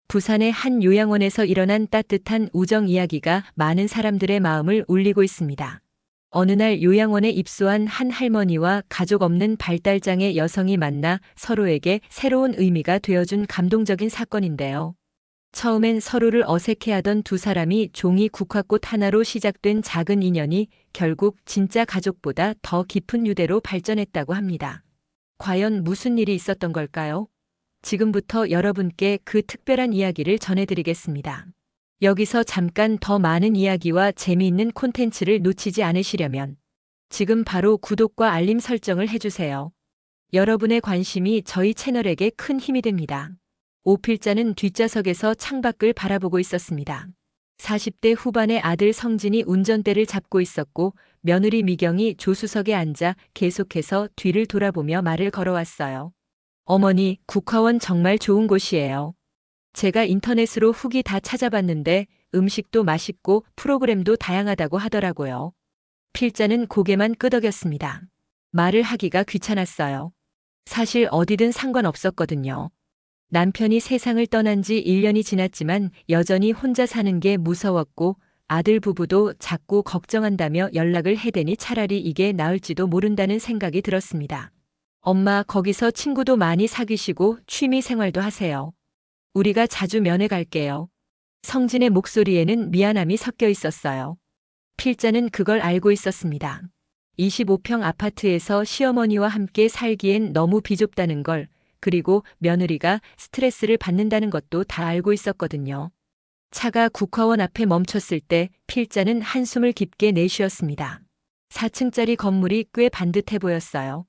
부산의 한 요양원에서 일어난 따뜻한 우정 이야기가 많은 사람들의 마음을 울리고 있습니다. 어느 날 요양원에 입소한 한 할머니와 가족 없는 발달장애 여성이 만나 서로에게 새로운 의미가 되어준 감동적인 사건인데요. 처음엔 서로를 어색해하던 두 사람이 종이 국화꽃 하나로 시작된 작은 인연이 결국 진짜 가족보다 더 깊은 유대로 발전했다고 합니다. 과연 무슨 일이 있었던 걸까요? 지금부터 여러분께 그 특별한 이야기를 전해드리겠습니다. 여기서 잠깐 더 많은 이야기와 재미있는 콘텐츠를 놓치지 않으시려면 지금 바로 구독과 알림 설정을 해주세요. 여러분의 관심이 저희 채널에게 큰 힘이 됩니다. 오필자는 뒷좌석에서 창밖을 바라보고 있었습니다. 40대 후반의 아들 성진이 운전대를 잡고 있었고 며느리 미경이 조수석에 앉아 계속해서 뒤를 돌아보며 말을 걸어왔어요. 어머니, 국화원 정말 좋은 곳이에요. 제가 인터넷으로 후기 다 찾아봤는데 음식도 맛있고 프로그램도 다양하다고 하더라고요. 필자는 고개만 끄덕였습니다. 말을 하기가 귀찮았어요. 사실 어디든 상관없었거든요. 남편이 세상을 떠난 지 1년이 지났지만 여전히 혼자 사는 게 무서웠고 아들 부부도 자꾸 걱정한다며 연락을 해대니 차라리 이게 나을지도 모른다는 생각이 들었습니다. 엄마, 거기서 친구도 많이 사귀시고 취미 생활도 하세요. 우리가 자주 면회 갈게요. 성진의 목소리에는 미안함이 섞여 있었어요. 필자는 그걸 알고 있었습니다. 25평 아파트에서 시어머니와 함께 살기엔 너무 비좁다는 걸, 그리고 며느리가 스트레스를 받는다는 것도 다 알고 있었거든요. 차가 국화원 앞에 멈췄을 때 필자는 한숨을 깊게 내쉬었습니다. 4층짜리 건물이 꽤 반듯해 보였어요.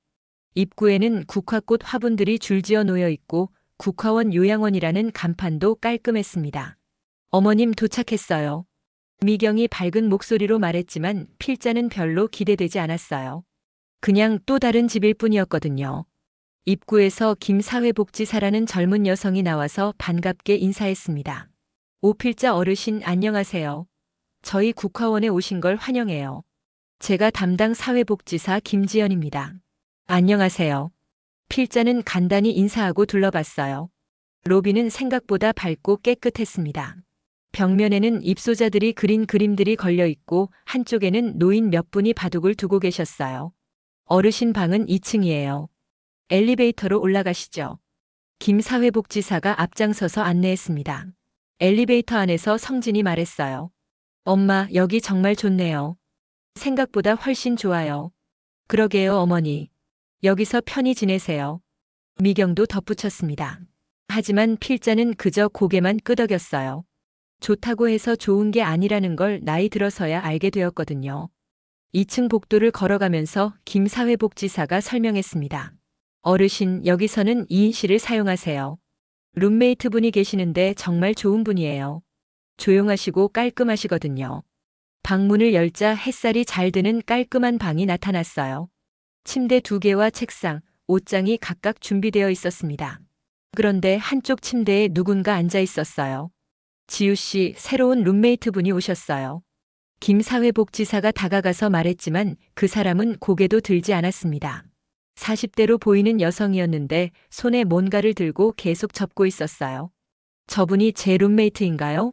입구에는 국화꽃 화분들이 줄지어 놓여 있고 국화원 요양원이라는 간판도 깔끔했습니다. 어머님 도착했어요. 미경이 밝은 목소리로 말했지만 필자는 별로 기대되지 않았어요. 그냥 또 다른 집일 뿐이었거든요. 입구에서 김사회복지사라는 젊은 여성이 나와서 반갑게 인사했습니다. 오필자 어르신 안녕하세요. 저희 국화원에 오신 걸 환영해요. 제가 담당 사회복지사 김지연입니다. 안녕하세요. 필자는 간단히 인사하고 둘러봤어요. 로비는 생각보다 밝고 깨끗했습니다. 벽면에는 입소자들이 그린 그림들이 걸려 있고 한쪽에는 노인 몇 분이 바둑을 두고 계셨어요. 어르신 방은 2층이에요. 엘리베이터로 올라가시죠. 김 사회복지사가 앞장서서 안내했습니다. 엘리베이터 안에서 성진이 말했어요. 엄마, 여기 정말 좋네요. 생각보다 훨씬 좋아요. 그러게요, 어머니. 여기서 편히 지내세요. 미경도 덧붙였습니다. 하지만 필자는 그저 고개만 끄덕였어요. 좋다고 해서 좋은 게 아니라는 걸 나이 들어서야 알게 되었거든요. 2층 복도를 걸어가면서 김 사회복지사가 설명했습니다. 어르신, 여기서는 2인실을 사용하세요. 룸메이트 분이 계시는데 정말 좋은 분이에요. 조용하시고 깔끔하시거든요. 방문을 열자 햇살이 잘 드는 깔끔한 방이 나타났어요. 침대 2개와 책상, 옷장이 각각 준비되어 있었습니다. 그런데 한쪽 침대에 누군가 앉아 있었어요. 지우 씨, 새로운 룸메이트 분이 오셨어요. 김 사회복지사가 다가가서 말했지만 그 사람은 고개도 들지 않았습니다. 40대로 보이는 여성이었는데 손에 뭔가를 들고 계속 접고 있었어요. 저분이 제 룸메이트인가요?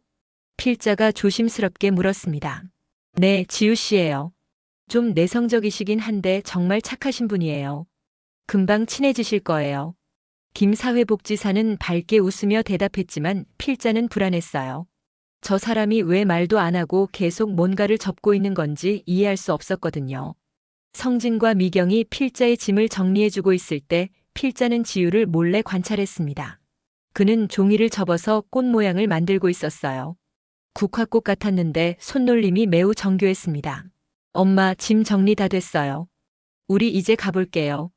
필자가 조심스럽게 물었습니다. 네, 지우 씨예요. 좀 내성적이시긴 한데 정말 착하신 분이에요. 금방 친해지실 거예요. 김 사회복지사는 밝게 웃으며 대답했지만 필자는 불안했어요. 저 사람이 왜 말도 안 하고 계속 뭔가를 접고 있는 건지 이해할 수 없었거든요. 성진과 미경이 필자의 짐을 정리해주고 있을 때 필자는 지우를 몰래 관찰했습니다. 그는 종이를 접어서 꽃 모양을 만들고 있었어요. 국화꽃 같았는데 손놀림이 매우 정교했습니다. 엄마, 짐 정리 다 됐어요. 우리 이제 가볼게요.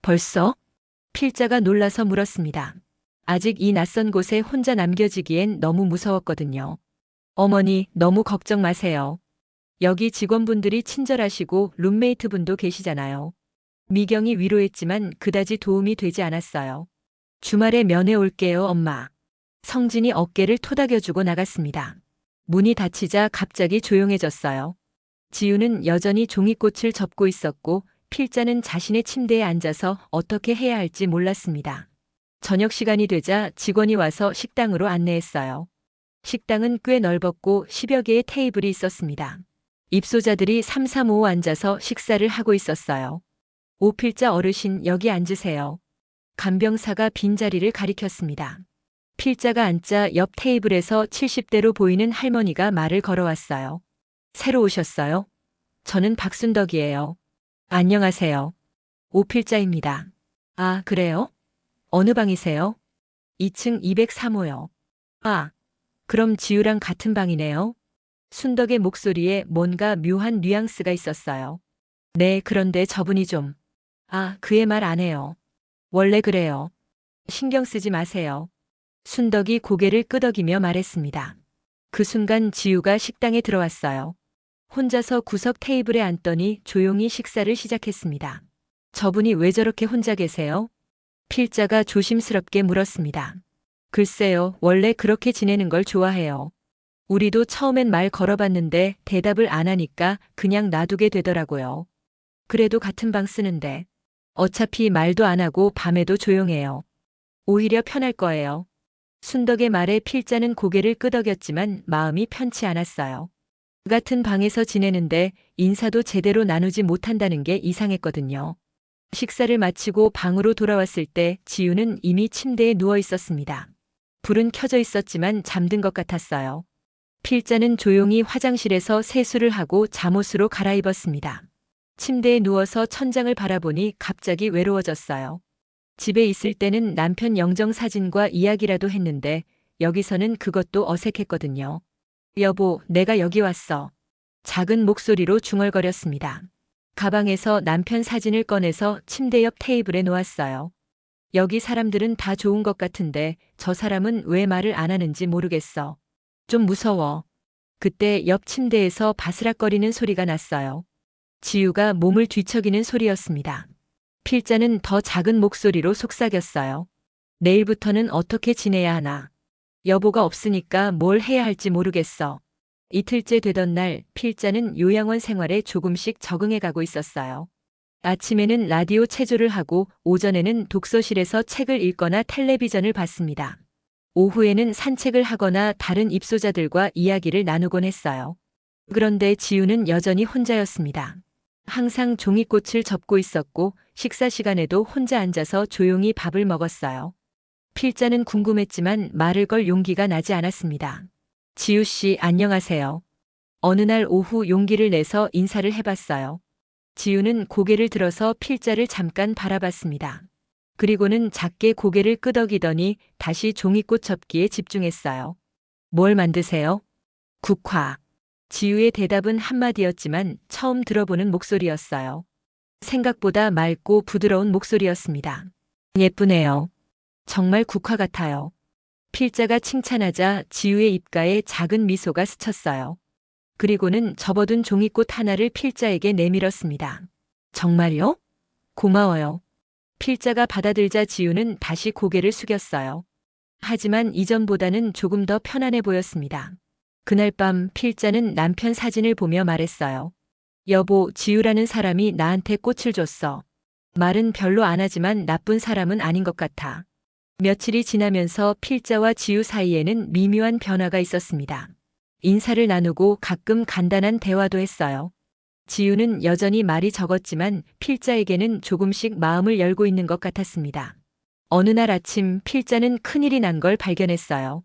벌써? 필자가 놀라서 물었습니다. 아직 이 낯선 곳에 혼자 남겨지기엔 너무 무서웠거든요. 어머니, 너무 걱정 마세요. 여기 직원분들이 친절하시고 룸메이트 분도 계시잖아요. 미경이 위로했지만 그다지 도움이 되지 않았어요. 주말에 면회 올게요, 엄마. 성진이 어깨를 토닥여주고 나갔습니다. 문이 닫히자 갑자기 조용해졌어요. 지우는 여전히 종이꽃을 접고 있었고 필자는 자신의 침대에 앉아서 어떻게 해야 할지 몰랐습니다. 저녁 시간이 되자 직원이 와서 식당으로 안내했어요. 식당은 꽤 넓었고 10여 개의 테이블이 있었습니다. 입소자들이 삼삼오오 앉아서 식사를 하고 있었어요. 오필자 어르신 여기 앉으세요. 간병사가 빈자리를 가리켰습니다. 필자가 앉자 옆 테이블에서 70대로 보이는 할머니가 말을 걸어왔어요. 새로 오셨어요? 저는 박순덕이에요. 안녕하세요. 오필자입니다. 아, 그래요? 어느 방이세요? 2층 203호요. 아, 그럼 지우랑 같은 방이네요. 순덕의 목소리에 뭔가 묘한 뉘앙스가 있었어요. 네, 그런데 저분이 좀. 아, 그의 말 안 해요. 원래 그래요. 신경 쓰지 마세요. 순덕이 고개를 끄덕이며 말했습니다. 그 순간 지우가 식당에 들어왔어요. 혼자서 구석 테이블에 앉더니 조용히 식사를 시작했습니다. 저분이 왜 저렇게 혼자 계세요? 필자가 조심스럽게 물었습니다. 글쎄요, 원래 그렇게 지내는 걸 좋아해요. 우리도 처음엔 말 걸어봤는데 대답을 안 하니까 그냥 놔두게 되더라고요. 그래도 같은 방 쓰는데 어차피 말도 안 하고 밤에도 조용해요. 오히려 편할 거예요. 순덕의 말에 필자는 고개를 끄덕였지만 마음이 편치 않았어요. 같은 방에서 지내는데 인사도 제대로 나누지 못한다는 게 이상했거든요. 식사를 마치고 방으로 돌아왔을 때 지우는 이미 침대에 누워 있었습니다. 불은 켜져 있었지만 잠든 것 같았어요. 필자는 조용히 화장실에서 세수를 하고 잠옷으로 갈아입었습니다. 침대에 누워서 천장을 바라보니 갑자기 외로워졌어요. 집에 있을 때는 남편 영정 사진과 이야기라도 했는데 여기서는 그것도 어색했거든요. 여보, 내가 여기 왔어. 작은 목소리로 중얼거렸습니다. 가방에서 남편 사진을 꺼내서 침대 옆 테이블에 놓았어요. 여기 사람들은 다 좋은 것 같은데 저 사람은 왜 말을 안 하는지 모르겠어. 좀 무서워. 그때 옆 침대에서 바스락거리는 소리가 났어요. 지우가 몸을 뒤척이는 소리였습니다. 필자는 더 작은 목소리로 속삭였어요. 내일부터는 어떻게 지내야 하나. 여보가 없으니까 뭘 해야 할지 모르겠어. 이틀째 되던 날 필자는 요양원 생활에 조금씩 적응해 가고 있었어요. 아침에는 라디오 체조를 하고 오전에는 독서실에서 책을 읽거나 텔레비전을 봤습니다. 오후에는 산책을 하거나 다른 입소자들과 이야기를 나누곤 했어요. 그런데 지우는 여전히 혼자였습니다. 항상 종이꽃을 접고 있었고 식사 시간에도 혼자 앉아서 조용히 밥을 먹었어요. 필자는 궁금했지만 말을 걸 용기가 나지 않았습니다. 지우 씨, 안녕하세요. 어느 날 오후 용기를 내서 인사를 해봤어요. 지우는 고개를 들어서 필자를 잠깐 바라봤습니다. 그리고는 작게 고개를 끄덕이더니 다시 종이꽃 접기에 집중했어요. 뭘 만드세요? 국화. 지우의 대답은 한마디였지만 처음 들어보는 목소리였어요. 생각보다 맑고 부드러운 목소리였습니다. 예쁘네요. 정말 국화 같아요. 필자가 칭찬하자 지우의 입가에 작은 미소가 스쳤어요. 그리고는 접어둔 종이꽃 하나를 필자에게 내밀었습니다. 정말요? 고마워요. 필자가 받아들자 지우는 다시 고개를 숙였어요. 하지만 이전보다는 조금 더 편안해 보였습니다. 그날 밤 필자는 남편 사진을 보며 말했어요. 여보, 지우라는 사람이 나한테 꽃을 줬어. 말은 별로 안 하지만 나쁜 사람은 아닌 것 같아. 며칠이 지나면서 필자와 지우 사이에는 미묘한 변화가 있었습니다. 인사를 나누고 가끔 간단한 대화도 했어요. 지우는 여전히 말이 적었지만 필자에게는 조금씩 마음을 열고 있는 것 같았습니다. 어느 날 아침 필자는 큰일이 난 걸 발견했어요.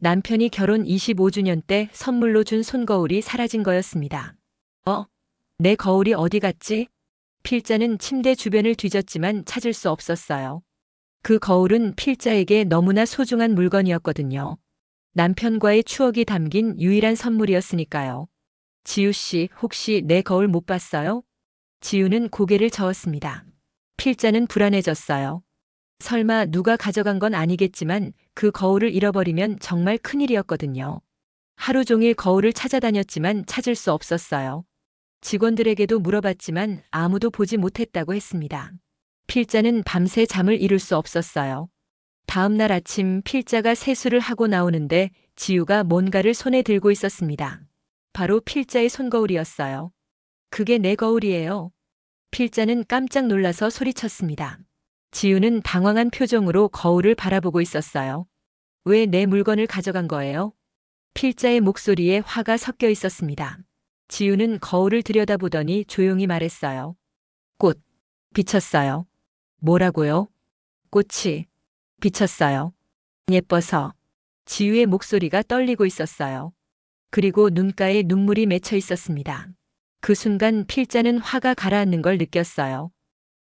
남편이 결혼 25주년 때 선물로 준 손거울이 사라진 거였습니다. 내 거울이 어디 갔지? 필자는 침대 주변을 뒤졌지만 찾을 수 없었어요. 그 거울은 필자에게 너무나 소중한 물건이었거든요. 남편과의 추억이 담긴 유일한 선물이었으니까요. 지우 씨, 혹시 내 거울 못 봤어요? 지우는 고개를 저었습니다. 필자는 불안해졌어요. 설마 누가 가져간 건 아니겠지만 그 거울을 잃어버리면 정말 큰일이었거든요. 하루 종일 거울을 찾아다녔지만 찾을 수 없었어요. 직원들에게도 물어봤지만 아무도 보지 못했다고 했습니다. 필자는 밤새 잠을 이룰 수 없었어요. 다음 날 아침 필자가 세수를 하고 나오는데 지우가 뭔가를 손에 들고 있었습니다. 바로 필자의 손거울이었어요. 그게 내 거울이에요. 필자는 깜짝 놀라서 소리쳤습니다. 지우는 당황한 표정으로 거울을 바라보고 있었어요. 왜 내 물건을 가져간 거예요? 필자의 목소리에 화가 섞여 있었습니다. 지우는 거울을 들여다보더니 조용히 말했어요. 꽃. 비쳤어요. 뭐라고요? 꽃이. 비쳤어요. 예뻐서. 지우의 목소리가 떨리고 있었어요. 그리고 눈가에 눈물이 맺혀 있었습니다. 그 순간 필자는 화가 가라앉는 걸 느꼈어요.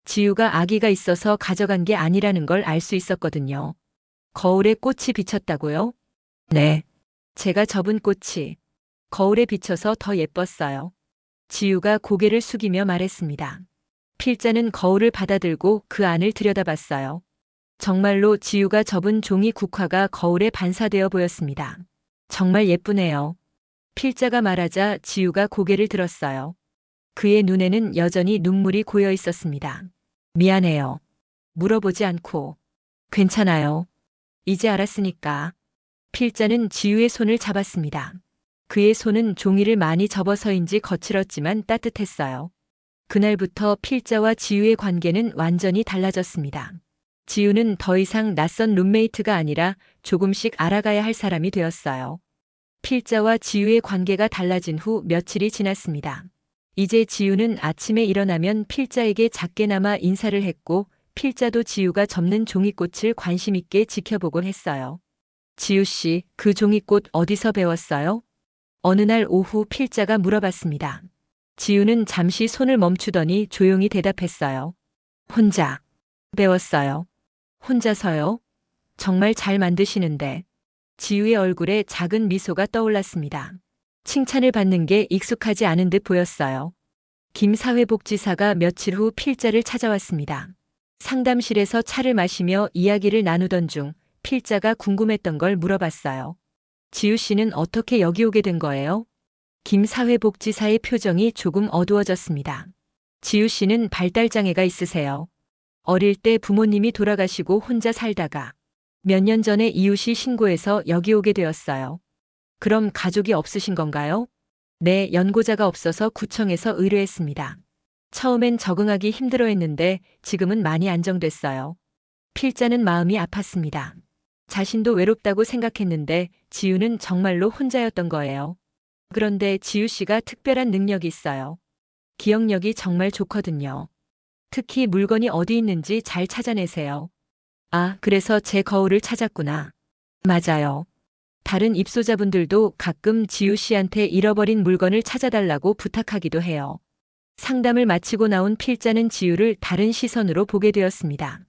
지우가 아기가 있어서 가져간 게 아니라는 걸 알 수 있었거든요. 거울에 꽃이 비쳤다고요? 네. 제가 접은 꽃이 거울에 비쳐서 더 예뻤어요. 지우가 고개를 숙이며 말했습니다. 필자는 거울을 받아들고 그 안을 들여다봤어요. 정말로 지우가 접은 종이 국화가 거울에 반사되어 보였습니다. 정말 예쁘네요. 필자가 말하자 지우가 고개를 들었어요. 그의 눈에는 여전히 눈물이 고여 있었습니다. 미안해요. 물어보지 않고. 괜찮아요. 이제 알았으니까. 필자는 지우의 손을 잡았습니다. 그의 손은 종이를 많이 접어서인지 거칠었지만 따뜻했어요. 그날부터 필자와 지우의 관계는 완전히 달라졌습니다. 지우는 더 이상 낯선 룸메이트가 아니라 조금씩 알아가야 할 사람이 되었어요. 필자와 지우의 관계가 달라진 후 며칠이 지났습니다. 이제 지우는 아침에 일어나면 필자에게 작게나마 인사를 했고 필자도 지우가 접는 종이꽃을 관심 있게 지켜보곤 했어요. 지우 씨, 그 종이꽃 어디서 배웠어요? 어느 날 오후 필자가 물어봤습니다. 지우는 잠시 손을 멈추더니 조용히 대답했어요. 혼자 배웠어요. 혼자서요? 정말 잘 만드시는데. 지우의 얼굴에 작은 미소가 떠올랐습니다. 칭찬을 받는 게 익숙하지 않은 듯 보였어요. 김 사회복지사가 며칠 후 필자를 찾아왔습니다. 상담실에서 차를 마시며 이야기를 나누던 중 필자가 궁금했던 걸 물어봤어요. 지우 씨는 어떻게 여기 오게 된 거예요? 김 사회복지사의 표정이 조금 어두워졌습니다. 지우 씨는 발달장애가 있으세요. 어릴 때 부모님이 돌아가시고 혼자 살다가 몇 년 전에 이웃이 신고해서 여기 오게 되었어요. 그럼 가족이 없으신 건가요? 네, 연고자가 없어서 구청에서 의뢰했습니다. 처음엔 적응하기 힘들어했는데 지금은 많이 안정됐어요. 필자는 마음이 아팠습니다. 자신도 외롭다고 생각했는데 지우는 정말로 혼자였던 거예요. 그런데 지우 씨가 특별한 능력이 있어요. 기억력이 정말 좋거든요. 특히 물건이 어디 있는지 잘 찾아내세요. 아, 그래서 제 거울을 찾았구나. 맞아요. 다른 입소자분들도 가끔 지우 씨한테 잃어버린 물건을 찾아달라고 부탁하기도 해요. 상담을 마치고 나온 필자는 지우를 다른 시선으로 보게 되었습니다.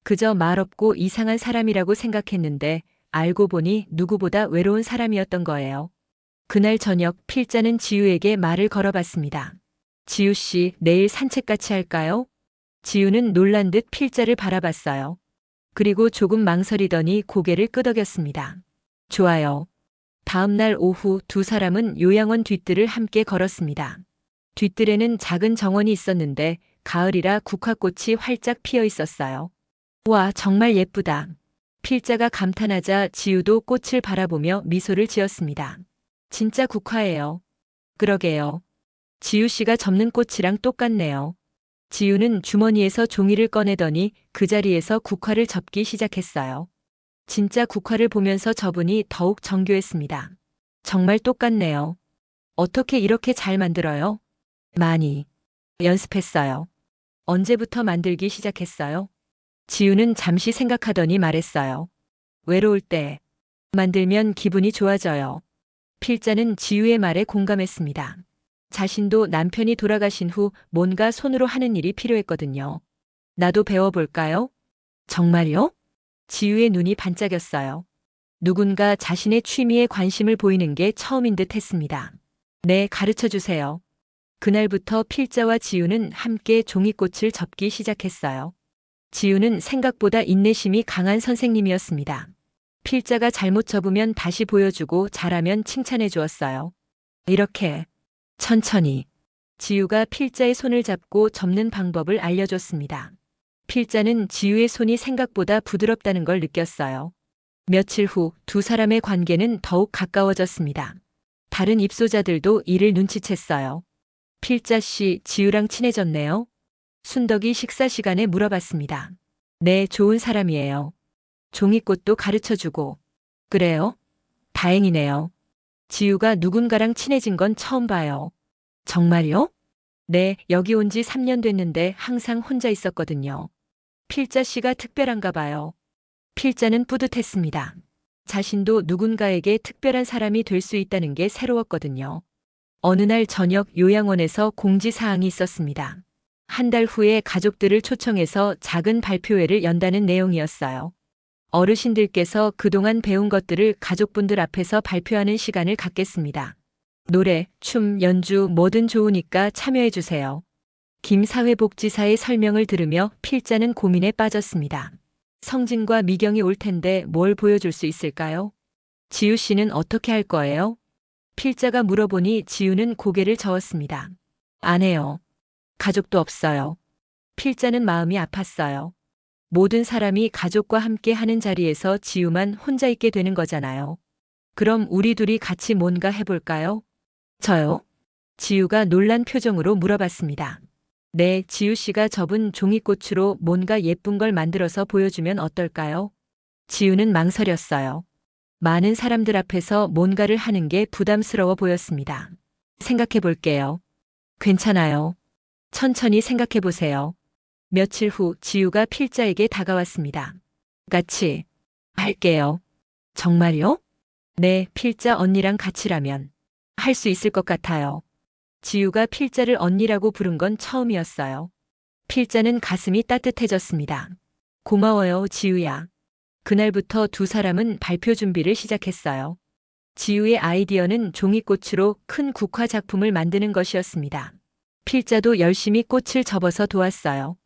그저 말없고 이상한 사람이라고 생각했는데 알고 보니 누구보다 외로운 사람이었던 거예요. 그날 저녁 필자는 지우에게 말을 걸어봤습니다. 지우 씨, 내일 산책 같이 할까요? 지우는 놀란 듯 필자를 바라봤어요. 그리고 조금 망설이더니 고개를 끄덕였습니다. 좋아요. 다음 날 오후 두 사람은 요양원 뒷뜰을 함께 걸었습니다. 뒷뜰에는 작은 정원이 있었는데 가을이라 국화꽃이 활짝 피어 있었어요. 와, 정말 예쁘다. 필자가 감탄하자 지우도 꽃을 바라보며 미소를 지었습니다. 진짜 국화예요. 그러게요. 지우 씨가 접는 꽃이랑 똑같네요. 지우는 주머니에서 종이를 꺼내더니 그 자리에서 국화를 접기 시작했어요. 진짜 국화를 보면서 접으니 더욱 정교했습니다. 정말 똑같네요. 어떻게 이렇게 잘 만들어요? 많이 연습했어요. 언제부터 만들기 시작했어요? 지우는 잠시 생각하더니 말했어요. 외로울 때 만들면 기분이 좋아져요. 필자는 지우의 말에 공감했습니다. 자신도 남편이 돌아가신 후 뭔가 손으로 하는 일이 필요했거든요. 나도 배워볼까요? 정말요? 지우의 눈이 반짝였어요. 누군가 자신의 취미에 관심을 보이는 게 처음인 듯 했습니다. 네, 가르쳐 주세요. 그날부터 필자와 지우는 함께 종이꽃을 접기 시작했어요. 지우는 생각보다 인내심이 강한 선생님이었습니다. 필자가 잘못 접으면 다시 보여주고 잘하면 칭찬해 주었어요. 이렇게 천천히 지우가 필자의 손을 잡고 접는 방법을 알려줬습니다. 필자는 지우의 손이 생각보다 부드럽다는 걸 느꼈어요. 며칠 후 두 사람의 관계는 더욱 가까워졌습니다. 다른 입소자들도 이를 눈치챘어요. 필자 씨, 지우랑 친해졌네요. 순덕이 식사 시간에 물어봤습니다. 네, 좋은 사람이에요. 종이꽃도 가르쳐주고. 그래요? 다행이네요. 지우가 누군가랑 친해진 건 처음 봐요. 정말요? 네, 여기 온 지 3년 됐는데 항상 혼자 있었거든요. 필자 씨가 특별한가 봐요. 필자는 뿌듯했습니다. 자신도 누군가에게 특별한 사람이 될 수 있다는 게 새로웠거든요. 어느 날 저녁 요양원에서 공지사항이 있었습니다. 한 달 후에 가족들을 초청해서 작은 발표회를 연다는 내용이었어요. 어르신들께서 그동안 배운 것들을 가족분들 앞에서 발표하는 시간을 갖겠습니다. 노래, 춤, 연주 뭐든 좋으니까 참여해주세요. 김 사회복지사의 설명을 들으며 필자는 고민에 빠졌습니다. 성진과 미경이 올 텐데 뭘 보여줄 수 있을까요? 지우 씨는 어떻게 할 거예요? 필자가 물어보니 지우는 고개를 저었습니다. 안 해요. 가족도 없어요. 필자는 마음이 아팠어요. 모든 사람이 가족과 함께 하는 자리에서 지우만 혼자 있게 되는 거잖아요. 그럼 우리 둘이 같이 뭔가 해볼까요? 저요? 지우가 놀란 표정으로 물어봤습니다. 네, 지우 씨가 접은 종이꽃으로 뭔가 예쁜 걸 만들어서 보여주면 어떨까요? 지우는 망설였어요. 많은 사람들 앞에서 뭔가를 하는 게 부담스러워 보였습니다. 생각해 볼게요. 괜찮아요. 천천히 생각해 보세요. 며칠 후 지우가 필자에게 다가왔습니다. 같이 할게요. 정말요? 네, 필자 언니랑 같이라면 할 수 있을 것 같아요. 지우가 필자를 언니라고 부른 건 처음이었어요. 필자는 가슴이 따뜻해졌습니다. 고마워요, 지우야. 그날부터 두 사람은 발표 준비를 시작했어요. 지우의 아이디어는 종이꽃으로 큰 국화 작품을 만드는 것이었습니다. 필자도 열심히 꽃을 접어서 도왔어요.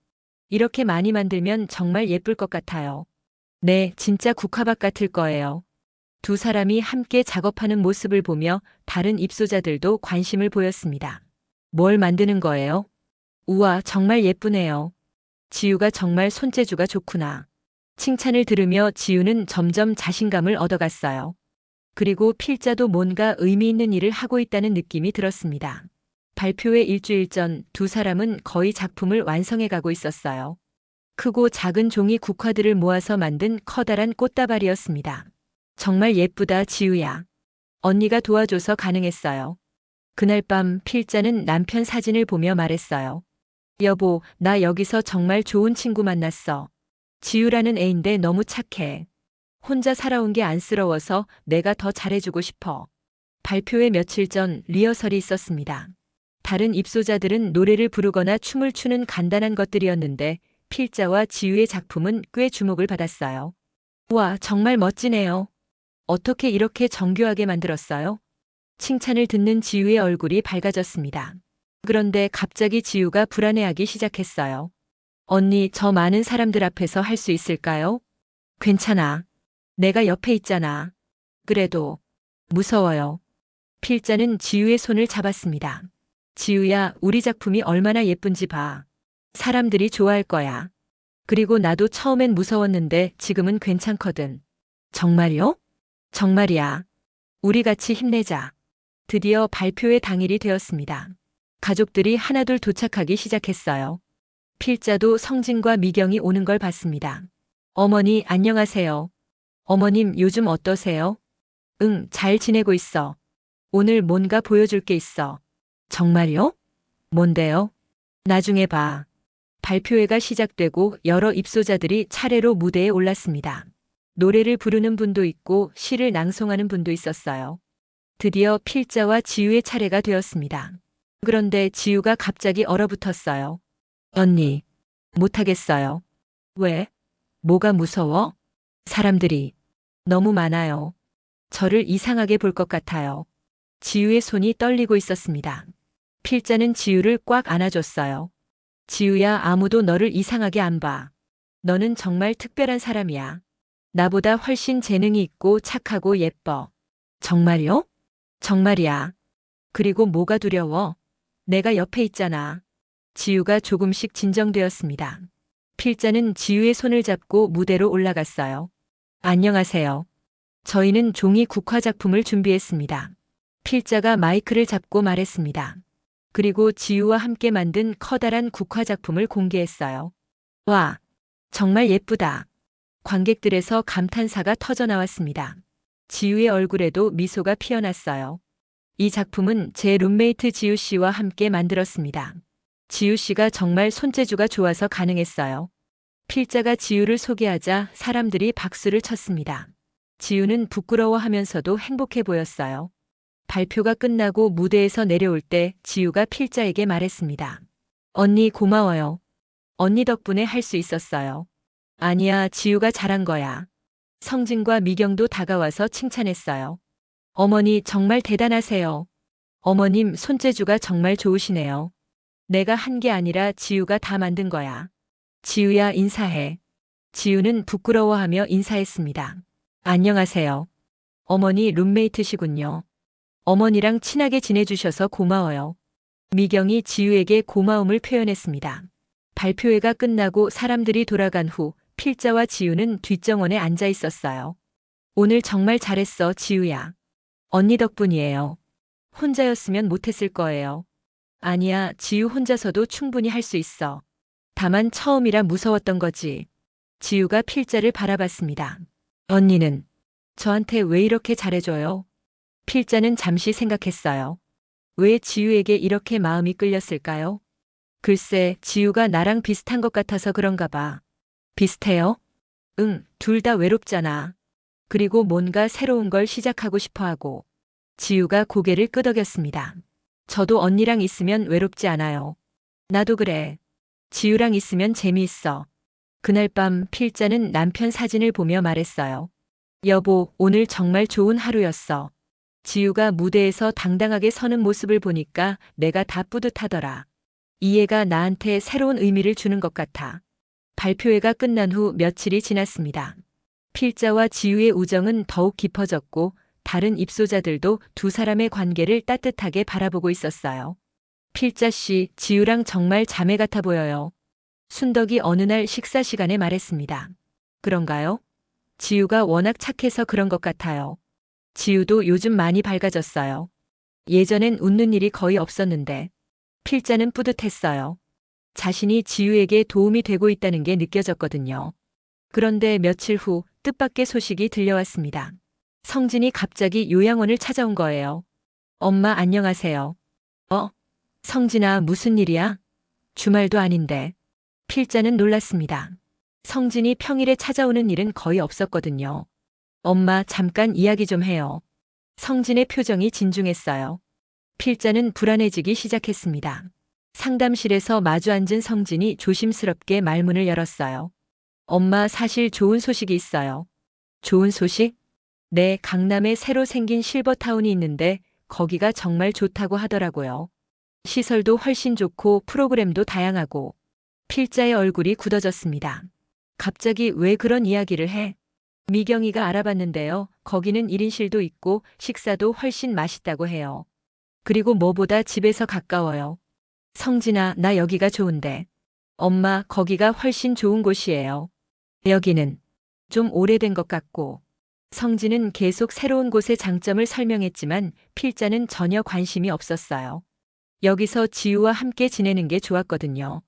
이렇게 많이 만들면 정말 예쁠 것 같아요. 네, 진짜 국화밭 같을 거예요. 두 사람이 함께 작업하는 모습을 보며 다른 입소자들도 관심을 보였습니다. 뭘 만드는 거예요? 우와, 정말 예쁘네요. 지우가 정말 손재주가 좋구나. 칭찬을 들으며 지우는 점점 자신감을 얻어갔어요. 그리고 필자도 뭔가 의미 있는 일을 하고 있다는 느낌이 들었습니다. 발표회 일주일 전 두 사람은 거의 작품을 완성해 가고 있었어요. 크고 작은 종이 국화들을 모아서 만든 커다란 꽃다발이었습니다. 정말 예쁘다, 지우야. 언니가 도와줘서 가능했어요. 그날 밤 필자는 남편 사진을 보며 말했어요. 여보, 나 여기서 정말 좋은 친구 만났어. 지우라는 애인데 너무 착해. 혼자 살아온 게 안쓰러워서 내가 더 잘해주고 싶어. 발표회 며칠 전 리허설이 있었습니다. 다른 입소자들은 노래를 부르거나 춤을 추는 간단한 것들이었는데 필자와 지우의 작품은 꽤 주목을 받았어요. 와, 정말 멋지네요. 어떻게 이렇게 정교하게 만들었어요? 칭찬을 듣는 지우의 얼굴이 밝아졌습니다. 그런데 갑자기 지우가 불안해하기 시작했어요. 언니, 저 많은 사람들 앞에서 할 수 있을까요? 괜찮아. 내가 옆에 있잖아. 그래도 무서워요. 필자는 지우의 손을 잡았습니다. 지우야, 우리 작품이 얼마나 예쁜지 봐. 사람들이 좋아할 거야. 그리고 나도 처음엔 무서웠는데 지금은 괜찮거든. 정말요? 정말이야. 우리 같이 힘내자. 드디어 발표회 당일이 되었습니다. 가족들이 하나둘 도착하기 시작했어요. 필자도 성진과 미경이 오는 걸 봤습니다. 어머니, 안녕하세요. 어머님, 요즘 어떠세요? 응, 잘 지내고 있어. 오늘 뭔가 보여줄 게 있어. 정말요? 뭔데요? 나중에 봐. 발표회가 시작되고 여러 입소자들이 차례로 무대에 올랐습니다. 노래를 부르는 분도 있고 시를 낭송하는 분도 있었어요. 드디어 필자와 지우의 차례가 되었습니다. 그런데 지우가 갑자기 얼어붙었어요. 언니, 못하겠어요. 왜? 뭐가 무서워? 사람들이 너무 많아요. 저를 이상하게 볼 것 같아요. 지우의 손이 떨리고 있었습니다. 필자는 지우를 꽉 안아줬어요. 지우야, 아무도 너를 이상하게 안 봐. 너는 정말 특별한 사람이야. 나보다 훨씬 재능이 있고 착하고 예뻐. 정말요? 정말이야. 그리고 뭐가 두려워? 내가 옆에 있잖아. 지우가 조금씩 진정되었습니다. 필자는 지우의 손을 잡고 무대로 올라갔어요. 안녕하세요. 저희는 종이 국화 작품을 준비했습니다. 필자가 마이크를 잡고 말했습니다. 그리고 지우와 함께 만든 커다란 국화 작품을 공개했어요. 와, 정말 예쁘다. 관객들에서 감탄사가 터져 나왔습니다. 지우의 얼굴에도 미소가 피어났어요. 이 작품은 제 룸메이트 지우 씨와 함께 만들었습니다. 지우 씨가 정말 손재주가 좋아서 가능했어요. 필자가 지우를 소개하자 사람들이 박수를 쳤습니다. 지우는 부끄러워하면서도 행복해 보였어요. 발표가 끝나고 무대에서 내려올 때 지우가 필자에게 말했습니다. 언니 고마워요. 언니 덕분에 할 수 있었어요. 아니야, 지우가 잘한 거야. 성진과 미경도 다가와서 칭찬했어요. 어머니 정말 대단하세요. 어머님 손재주가 정말 좋으시네요. 내가 한 게 아니라 지우가 다 만든 거야. 지우야 인사해. 지우는 부끄러워하며 인사했습니다. 안녕하세요. 어머니 룸메이트시군요. 어머니랑 친하게 지내주셔서 고마워요. 미경이 지우에게 고마움을 표현했습니다. 발표회가 끝나고 사람들이 돌아간 후 필자와 지우는 뒷정원에 앉아 있었어요. 오늘 정말 잘했어, 지우야. 언니 덕분이에요. 혼자였으면 못했을 거예요. 아니야, 지우 혼자서도 충분히 할 수 있어. 다만 처음이라 무서웠던 거지. 지우가 필자를 바라봤습니다. 언니는 저한테 왜 이렇게 잘해줘요? 필자는 잠시 생각했어요. 왜 지우에게 이렇게 마음이 끌렸을까요? 글쎄, 지우가 나랑 비슷한 것 같아서 그런가 봐. 비슷해요? 응, 둘 다 외롭잖아. 그리고 뭔가 새로운 걸 시작하고 싶어 하고. 지우가 고개를 끄덕였습니다. 저도 언니랑 있으면 외롭지 않아요. 나도 그래. 지우랑 있으면 재미있어. 그날 밤 필자는 남편 사진을 보며 말했어요. 여보, 오늘 정말 좋은 하루였어. 지우가 무대에서 당당하게 서는 모습을 보니까 내가 다 뿌듯하더라. 이 애가 나한테 새로운 의미를 주는 것 같아. 발표회가 끝난 후 며칠이 지났습니다. 필자와 지우의 우정은 더욱 깊어졌고 다른 입소자들도 두 사람의 관계를 따뜻하게 바라보고 있었어요. 필자 씨, 지우랑 정말 자매 같아 보여요. 순덕이 어느 날 식사 시간에 말했습니다. 그런가요? 지우가 워낙 착해서 그런 것 같아요. 지우도 요즘 많이 밝아졌어요. 예전엔 웃는 일이 거의 없었는데. 필자는 뿌듯했어요. 자신이 지우에게 도움이 되고 있다는 게 느껴졌거든요. 그런데 며칠 후 뜻밖의 소식이 들려왔습니다. 성진이 갑자기 요양원을 찾아온 거예요. 엄마 안녕하세요. 성진아 무슨 일이야? 주말도 아닌데. 필자는 놀랐습니다. 성진이 평일에 찾아오는 일은 거의 없었거든요. 엄마 잠깐 이야기 좀 해요. 성진의 표정이 진중했어요. 필자는 불안해지기 시작했습니다. 상담실에서 마주 앉은 성진이 조심스럽게 말문을 열었어요. 엄마 사실 좋은 소식이 있어요. 좋은 소식? 네, 강남에 새로 생긴 실버타운이 있는데 거기가 정말 좋다고 하더라고요. 시설도 훨씬 좋고 프로그램도 다양하고. 필자의 얼굴이 굳어졌습니다. 갑자기 왜 그런 이야기를 해? 미경이가 알아봤는데요. 거기는 1인실도 있고 식사도 훨씬 맛있다고 해요. 그리고 뭐보다 집에서 가까워요. 성진아, 나 여기가 좋은데. 엄마, 거기가 훨씬 좋은 곳이에요. 여기는 좀 오래된 것 같고. 성진은 계속 새로운 곳의 장점을 설명했지만 필자는 전혀 관심이 없었어요. 여기서 지우와 함께 지내는 게 좋았거든요.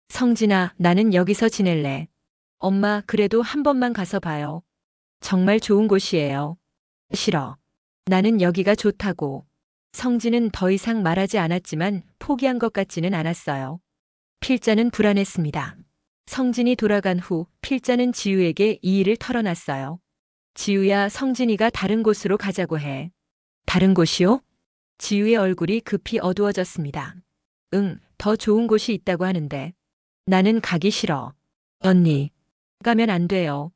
성진아, 나는 여기서 지낼래. 엄마, 그래도 한 번만 가서 봐요. 정말 좋은 곳이에요. 싫어. 나는 여기가 좋다고. 성진은 더 이상 말하지 않았지만 포기한 것 같지는 않았어요. 필자는 불안했습니다. 성진이 돌아간 후 필자는 지우에게 이 일을 털어놨어요. 지우야, 성진이가 다른 곳으로 가자고 해. 다른 곳이요? 지우의 얼굴이 급히 어두워졌습니다. 응, 더 좋은 곳이 있다고 하는데. 나는 가기 싫어. 언니, 가면 안 돼요.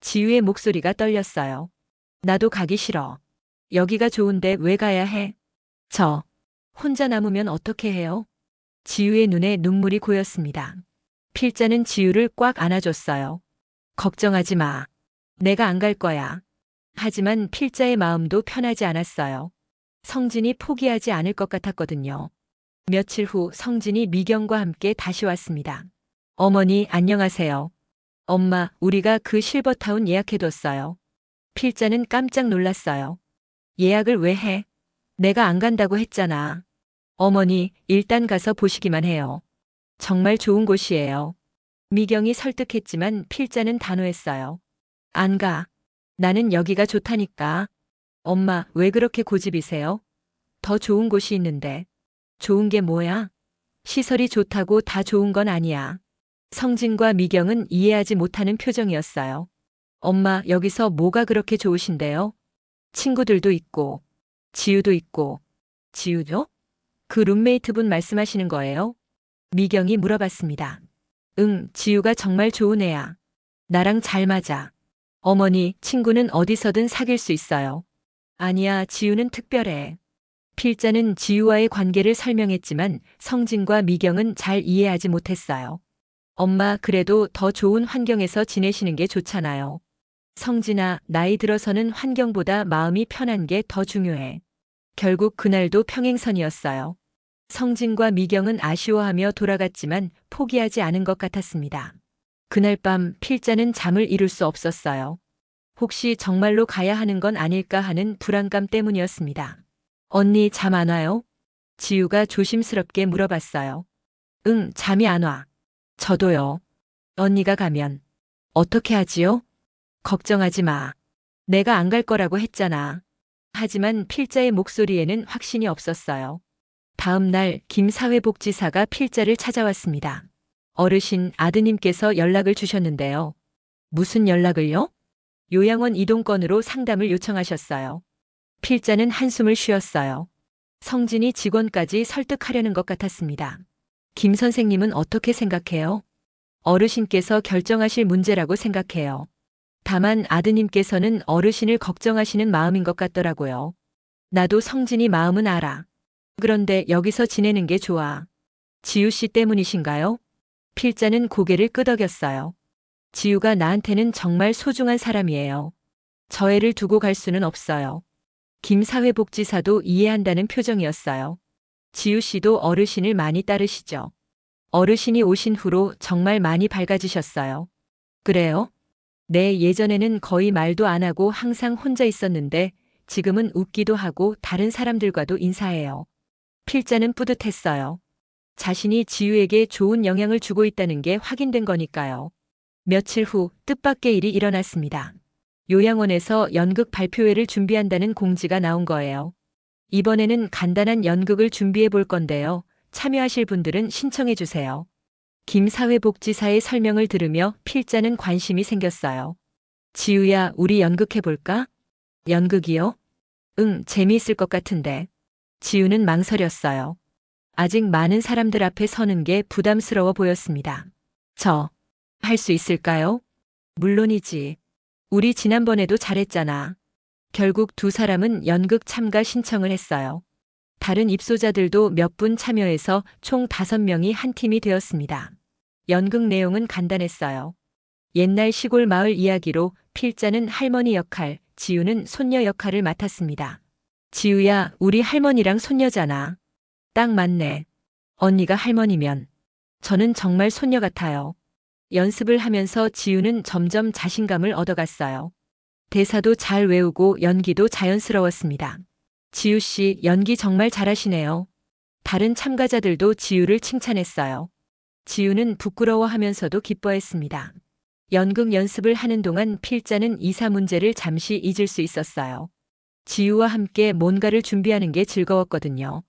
지우의 목소리가 떨렸어요. 나도 가기 싫어. 여기가 좋은데 왜 가야 해? 저 혼자 남으면 어떻게 해요? 지우의 눈에 눈물이 고였습니다. 필자는 지우를 꽉 안아줬어요. 걱정하지 마. 내가 안 갈 거야. 하지만 필자의 마음도 편하지 않았어요. 성진이 포기하지 않을 것 같았거든요. 며칠 후 성진이 미경과 함께 다시 왔습니다. 어머니 안녕하세요. 엄마, 우리가 그 실버타운 예약해뒀어요. 필자는 깜짝 놀랐어요. 예약을 왜 해? 내가 안 간다고 했잖아. 어머니, 일단 가서 보시기만 해요. 정말 좋은 곳이에요. 미경이 설득했지만 필자는 단호했어요. 안 가. 나는 여기가 좋다니까. 엄마, 왜 그렇게 고집이세요? 더 좋은 곳이 있는데. 좋은 게 뭐야? 시설이 좋다고 다 좋은 건 아니야. 성진과 미경은 이해하지 못하는 표정이었어요. 엄마, 여기서 뭐가 그렇게 좋으신데요? 친구들도 있고, 지우도 있고. 지우죠? 그 룸메이트분 말씀하시는 거예요? 미경이 물어봤습니다. 응, 지우가 정말 좋은 애야. 나랑 잘 맞아. 어머니, 친구는 어디서든 사귈 수 있어요. 아니야, 지우는 특별해. 필자는 지우와의 관계를 설명했지만 성진과 미경은 잘 이해하지 못했어요. 엄마, 그래도 더 좋은 환경에서 지내시는 게 좋잖아요. 성진아, 나이 들어서는 환경보다 마음이 편한 게 더 중요해. 결국 그날도 평행선이었어요. 성진과 미경은 아쉬워하며 돌아갔지만 포기하지 않은 것 같았습니다. 그날 밤 필자는 잠을 이룰 수 없었어요. 혹시 정말로 가야 하는 건 아닐까 하는 불안감 때문이었습니다. 언니 잠 안 와요? 지우가 조심스럽게 물어봤어요. 응, 잠이 안 와. 저도요. 언니가 가면 어떻게 하지요? 걱정하지 마. 내가 안 갈 거라고 했잖아. 하지만 필자의 목소리에는 확신이 없었어요. 다음 날 김 사회복지사가 필자를 찾아왔습니다. 어르신, 아드님께서 연락을 주셨는데요. 무슨 연락을요? 요양원 이동권으로 상담을 요청하셨어요. 필자는 한숨을 쉬었어요. 성진이 직원까지 설득하려는 것 같았습니다. 김 선생님은 어떻게 생각해요? 어르신께서 결정하실 문제라고 생각해요. 다만 아드님께서는 어르신을 걱정하시는 마음인 것 같더라고요. 나도 성진이 마음은 알아. 그런데 여기서 지내는 게 좋아. 지우 씨 때문이신가요? 필자는 고개를 끄덕였어요. 지우가 나한테는 정말 소중한 사람이에요. 저 애를 두고 갈 수는 없어요. 김 사회복지사도 이해한다는 표정이었어요. 지우 씨도 어르신을 많이 따르시죠. 어르신이 오신 후로 정말 많이 밝아지셨어요. 그래요? 네, 예전에는 거의 말도 안 하고 항상 혼자 있었는데 지금은 웃기도 하고 다른 사람들과도 인사해요. 필자는 뿌듯했어요. 자신이 지우에게 좋은 영향을 주고 있다는 게 확인된 거니까요. 며칠 후 뜻밖의 일이 일어났습니다. 요양원에서 연극 발표회를 준비한다는 공지가 나온 거예요. 이번에는 간단한 연극을 준비해 볼 건데요. 참여하실 분들은 신청해 주세요. 김 사회복지사의 설명을 들으며 필자는 관심이 생겼어요. 지우야, 우리 연극해 볼까? 연극이요? 응, 재미있을 것 같은데. 지우는 망설였어요. 아직 많은 사람들 앞에 서는 게 부담스러워 보였습니다. 할 수 있을까요? 물론이지. 우리 지난번에도 잘했잖아. 결국 두 사람은 연극 참가 신청을 했어요. 다른 입소자들도 몇 분 참여해서 총 5명이 한 팀이 되었습니다. 연극 내용은 간단했어요. 옛날 시골 마을 이야기로 필자는 할머니 역할, 지우는 손녀 역할을 맡았습니다. 지우야, 우리 할머니랑 손녀잖아. 딱 맞네. 언니가 할머니면 저는 정말 손녀 같아요. 연습을 하면서 지우는 점점 자신감을 얻어갔어요. 대사도 잘 외우고 연기도 자연스러웠습니다. 지우 씨, 연기 정말 잘하시네요. 다른 참가자들도 지우를 칭찬했어요. 지우는 부끄러워하면서도 기뻐했습니다. 연극 연습을 하는 동안 필자는 이사 문제를 잠시 잊을 수 있었어요. 지우와 함께 뭔가를 준비하는 게 즐거웠거든요.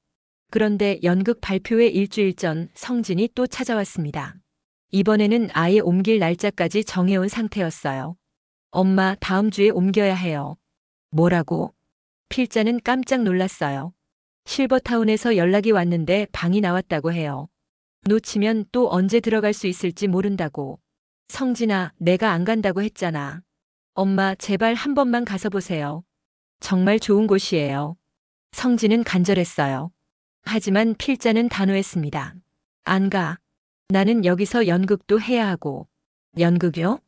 그런데 연극 발표회 일주일 전 성진이 또 찾아왔습니다. 이번에는 아예 옮길 날짜까지 정해온 상태였어요. 엄마, 다음 주에 옮겨야 해요. 뭐라고? 필자는 깜짝 놀랐어요. 실버타운에서 연락이 왔는데 방이 나왔다고 해요. 놓치면 또 언제 들어갈 수 있을지 모른다고. 성진아, 내가 안 간다고 했잖아. 엄마, 제발 한 번만 가서 보세요. 정말 좋은 곳이에요. 성진은 간절했어요. 하지만 필자는 단호했습니다. 안 가. 나는 여기서 연극도 해야 하고. 연극이요?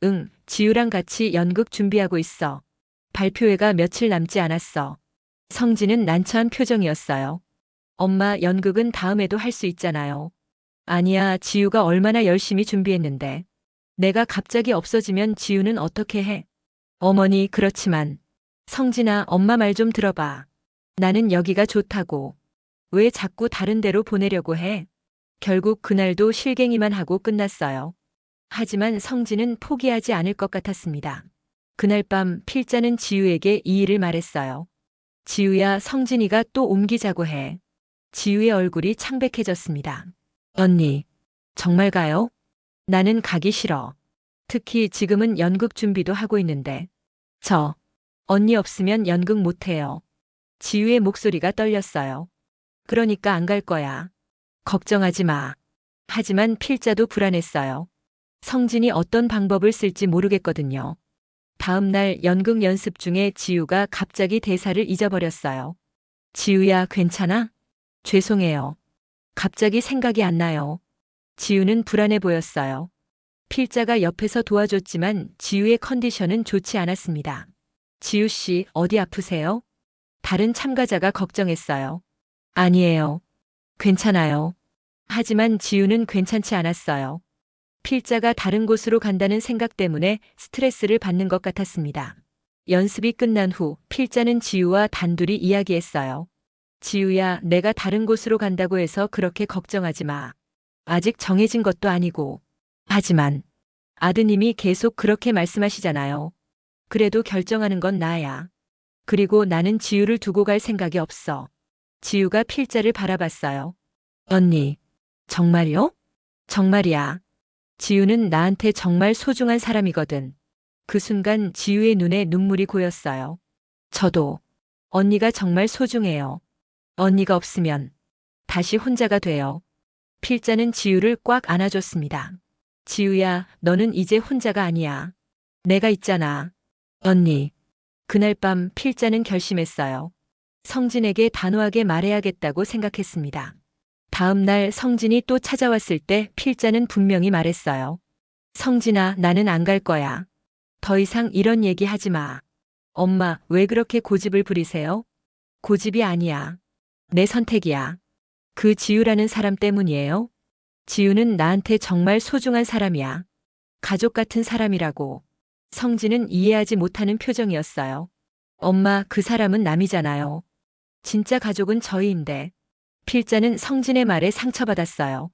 응, 지우랑 같이 연극 준비하고 있어. 발표회가 며칠 남지 않았어. 성진은 난처한 표정이었어요. 엄마, 연극은 다음에도 할 수 있잖아요. 아니야, 지우가 얼마나 열심히 준비했는데. 내가 갑자기 없어지면 지우는 어떻게 해? 어머니, 그렇지만. 성진아, 엄마 말 좀 들어봐. 나는 여기가 좋다고. 왜 자꾸 다른 데로 보내려고 해? 결국 그날도 실갱이만 하고 끝났어요. 하지만 성진은 포기하지 않을 것 같았습니다. 그날 밤 필자는 지우에게 이 일을 말했어요. 지우야, 성진이가 또 옮기자고 해. 지우의 얼굴이 창백해졌습니다. 언니, 정말 가요? 나는 가기 싫어. 특히 지금은 연극 준비도 하고 있는데. 언니 없으면 연극 못해요. 지우의 목소리가 떨렸어요. 그러니까 안 갈 거야. 걱정하지 마. 하지만 필자도 불안했어요. 성진이 어떤 방법을 쓸지 모르겠거든요. 다음 날 연극 연습 중에 지우가 갑자기 대사를 잊어버렸어요. 지우야, 괜찮아? 죄송해요. 갑자기 생각이 안 나요. 지우는 불안해 보였어요. 필자가 옆에서 도와줬지만 지우의 컨디션은 좋지 않았습니다. 지우 씨, 어디 아프세요? 다른 참가자가 걱정했어요. 아니에요. 괜찮아요. 하지만 지우는 괜찮지 않았어요. 필자가 다른 곳으로 간다는 생각 때문에 스트레스를 받는 것 같았습니다. 연습이 끝난 후 필자는 지우와 단둘이 이야기했어요. 지우야, 내가 다른 곳으로 간다고 해서 그렇게 걱정하지 마. 아직 정해진 것도 아니고. 하지만 아드님이 계속 그렇게 말씀하시잖아요. 그래도 결정하는 건 나야. 그리고 나는 지우를 두고 갈 생각이 없어. 지우가 필자를 바라봤어요. 언니, 정말요? 정말이야. 지우는 나한테 정말 소중한 사람이거든. 그 순간 지우의 눈에 눈물이 고였어요. 저도 언니가 정말 소중해요. 언니가 없으면 다시 혼자가 돼요. 필자는 지우를 꽉 안아줬습니다. 지우야, 너는 이제 혼자가 아니야. 내가 있잖아. 언니. 그날 밤 필자는 결심했어요. 성진에게 단호하게 말해야겠다고 생각했습니다. 다음 날 성진이 또 찾아왔을 때 필자는 분명히 말했어요. 성진아, 나는 안 갈 거야. 더 이상 이런 얘기 하지 마. 엄마, 왜 그렇게 고집을 부리세요? 고집이 아니야. 내 선택이야. 그 지우라는 사람 때문이에요. 지우는 나한테 정말 소중한 사람이야. 가족 같은 사람이라고. 성진은 이해하지 못하는 표정이었어요. 엄마, 그 사람은 남이잖아요. 진짜 가족은 저희인데. 필자는 성진의 말에 상처받았어요.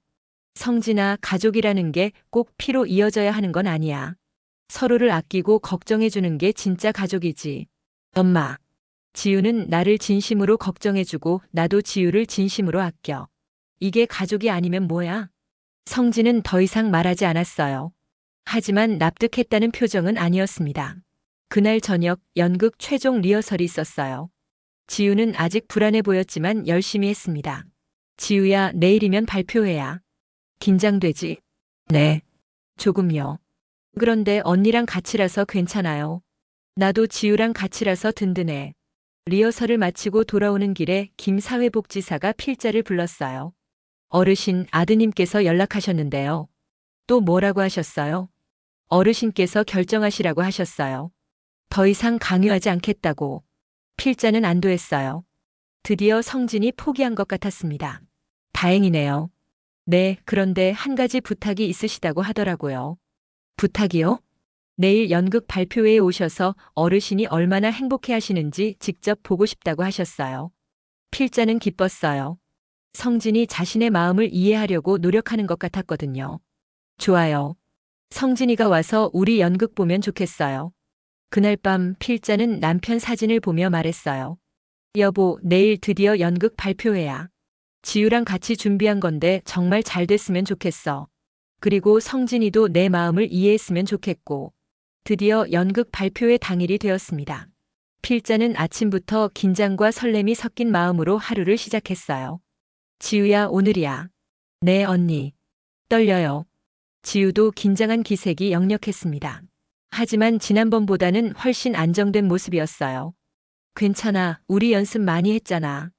성진아, 가족이라는 게 꼭 피로 이어져야 하는 건 아니야. 서로를 아끼고 걱정해주는 게 진짜 가족이지. 엄마. 지우는 나를 진심으로 걱정해주고 나도 지우를 진심으로 아껴. 이게 가족이 아니면 뭐야? 성진은 더 이상 말하지 않았어요. 하지만 납득했다는 표정은 아니었습니다. 그날 저녁 연극 최종 리허설이 있었어요. 지우는 아직 불안해 보였지만 열심히 했습니다. 지우야, 내일이면 발표회야. 긴장되지? 네. 조금요. 그런데 언니랑 같이라서 괜찮아요. 나도 지우랑 같이라서 든든해. 리허설을 마치고 돌아오는 길에 김 사회복지사가 필자를 불렀어요. 어르신, 아드님께서 연락하셨는데요. 또 뭐라고 하셨어요? 어르신께서 결정하시라고 하셨어요. 더 이상 강요하지 않겠다고. 필자는 안도했어요. 드디어 성진이 포기한 것 같았습니다. 다행이네요. 네, 그런데 한 가지 부탁이 있으시다고 하더라고요. 부탁이요? 내일 연극 발표회에 오셔서 어르신이 얼마나 행복해 하시는지 직접 보고 싶다고 하셨어요. 필자는 기뻤어요. 성진이 자신의 마음을 이해하려고 노력하는 것 같았거든요. 좋아요. 성진이가 와서 우리 연극 보면 좋겠어요. 그날 밤 필자는 남편 사진을 보며 말했어요. 여보, 내일 드디어 연극 발표회야. 지우랑 같이 준비한 건데 정말 잘 됐으면 좋겠어. 그리고 성진이도 내 마음을 이해했으면 좋겠고. 드디어 연극 발표회 당일이 되었습니다. 필자는 아침부터 긴장과 설렘이 섞인 마음으로 하루를 시작했어요. 지우야, 오늘이야. 네, 언니. 떨려요. 지우도 긴장한 기색이 역력했습니다. 하지만 지난번보다는 훨씬 안정된 모습이었어요. 괜찮아, 우리 연습 많이 했잖아.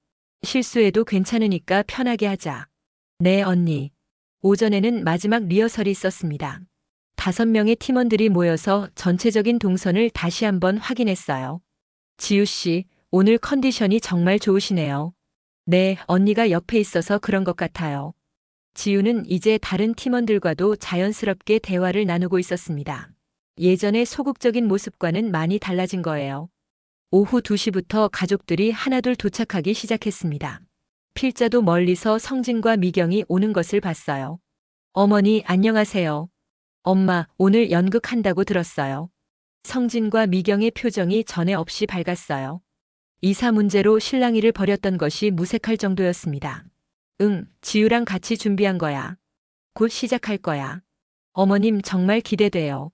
실수해도 괜찮으니까 편하게 하자. 네, 언니. 오전에는 마지막 리허설이 있었습니다. 5명의 팀원들이 모여서 전체적인 동선을 다시 한번 확인했어요. 지우 씨, 오늘 컨디션이 정말 좋으시네요. 네, 언니가 옆에 있어서 그런 것 같아요. 지우는 이제 다른 팀원들과도 자연스럽게 대화를 나누고 있었습니다. 예전의 소극적인 모습과는 많이 달라진 거예요. 오후 2시부터 가족들이 하나둘 도착하기 시작했습니다. 필자도 멀리서 성진과 미경이 오는 것을 봤어요. 어머니, 안녕하세요. 엄마, 오늘 연극한다고 들었어요. 성진과 미경의 표정이 전에 없이 밝았어요. 이사 문제로 실랑이를 벌였던 것이 무색할 정도였습니다. 응, 지우랑 같이 준비한 거야. 곧 시작할 거야. 어머님 정말 기대돼요.